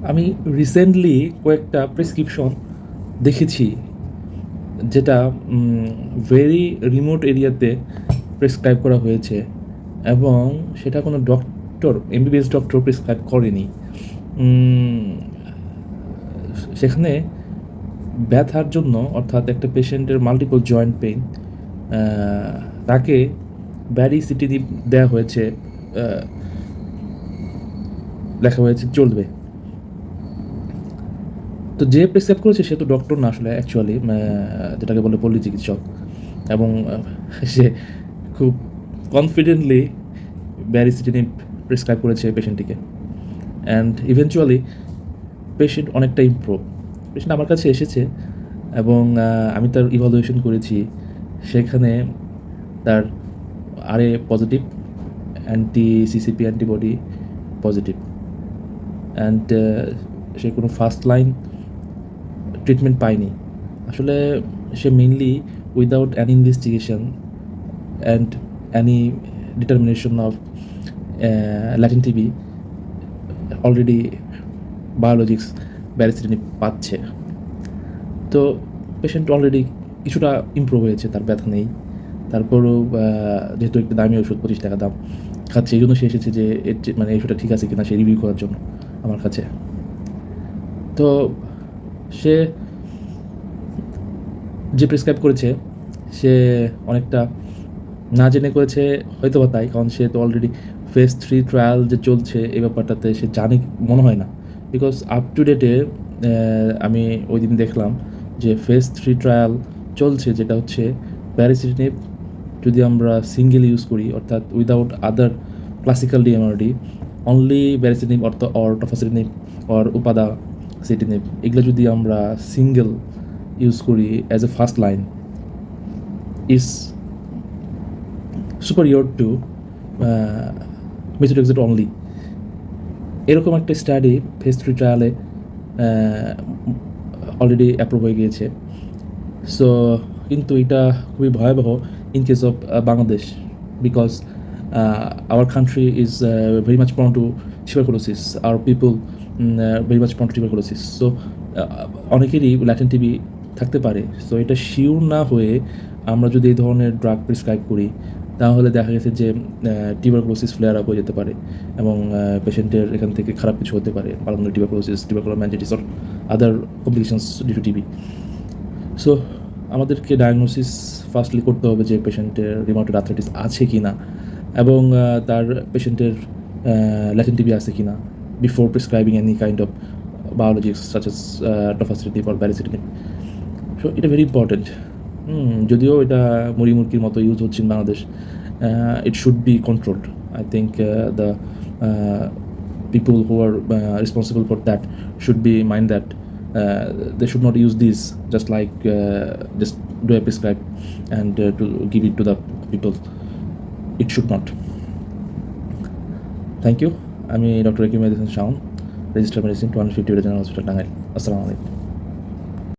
আমি রিসেন্টলি কয়েকটা প্রেসক্রিপশন দেখেছি যেটা ভেরি রিমোট এরিয়াতে প্রেসক্রাইব করা হয়েছে এবং সেটা কোনো ডক্টর এমবিবিএস ডক্টর প্রেসক্রাইব করেনি। সেখানে ব্যথার জন্য অর্থাৎ একটা পেশেন্টের মাল্টিপল জয়েন্ট পেইন তাকে ব্যারিসিটিনিব দেওয়া হয়েছে, লেখা হয়েছে চলবে। তো যে প্রেসক্রাইব করেছে সে তো ডক্টর না আসলে, অ্যাকচুয়ালি যেটাকে বলে পল্লী চিকিৎসক, এবং সে খুব কনফিডেন্টলি ব্যারিসিটিনিব প্রেসক্রাইব করেছে পেশেন্টটিকে। অ্যান্ড ইভেনচুয়ালি পেশেন্ট অনেকটা ইমপ্রুভ। পেশেন্ট আমার কাছে এসেছে এবং আমি তার ইভালুয়েশন করেছি। সেখানে তার RA positive, anti CCP antibody positive, and সে কোনো ফার্স্ট লাইন ট্রিটমেন্ট পায়নি। আসলে সে mainly without an investigation and any determination of latent TB already biologics baricitinib পাচ্ছে। তো পেশেন্ট অলরেডি কিছুটা ইমপ্রুভ হয়েছে, তার ব্যথা নেই। তারপরও যেহেতু একটু দামি ওষুধ, 25 টাকা দাম খাচ্ছে, এই জন্য সে এসেছে যে মানে এই ওষুধটা ঠিক আছে কিনা সে রিভিউ করার জন্য আমার কাছে। তো সে যে প্রেসক্রাইব করেছে সে অনেকটা না জেনে করেছে হয়তো বা তাই, কারণ সে তো অলরেডি ফেজ 3 ট্রায়াল যে চলছে এই ব্যাপারটাতে সে জানে মনে হয় না। বিকজ আপ টু ডেটে আমি ওই দিন দেখলাম যে ফেজ 3 ট্রায়াল চলছে, যেটা হচ্ছে ব্যারিসিটিনিব যদি আমরা সিঙ্গেল ইউজ করি অর্থাৎ without other classical DMARD, only baricitinib or tofacitinib or upadacitinib, এগুলো যদি আমরা সিঙ্গেল ইউজ করি as a first line is superior to methotrexate only। এরকম একটা স্টাডি ফেজ 3 ট্রায়ালে অলরেডি অ্যাপ্রুভ হয়ে গিয়েছে। সো কিন্তু এটা খুবই ভয়াবহ in case of Bangladesh, because our country is very much prone to tuberculosis, our people very much prone to tuberculosis. So অনেকেরই ল্যাটেন্ট টিবি থাকতে পারে। সো এটা শিওর না হয়ে আমরা যদি এই ধরনের ড্রাগ প্রেসক্রাইব করি তাহলে দেখা গেছে যে টিউবারকুলোসিস ফ্লেয়ার আপ হয়ে যেতে পারে এবং পেশেন্টের এখান থেকে খারাপ কিছু হতে পারে, pulmonary tuberculosis, tubercular meningitis or other complications due to TB. So আমাদেরকে ডায়াগনোসিস ফার্স্টলি করতে হবে যে পেশেন্টের রিউমাটয়েড আর্থ্রাইটিস আছে কি না এবং তার পেশেন্টের ল্যাটেন্ট টিবি আছে কি না before prescribing any kind of biologics such as tofacitinib or baricitinib. So এটা ভেরি ইম্পর্টেন্ট। যদিও এটা মুড়ি মুরগির মতো ইউজ হচ্ছে in Bangladesh, it should be controlled. I think the people who are responsible for that should be mind that they should not use these just like just do a prescribe and to give it to the people. It should not. Thank you. আমি doctor একিম medicine Shaon, registrar medicine 250 general hospital Tangail. আসসালামু আলাইকুম।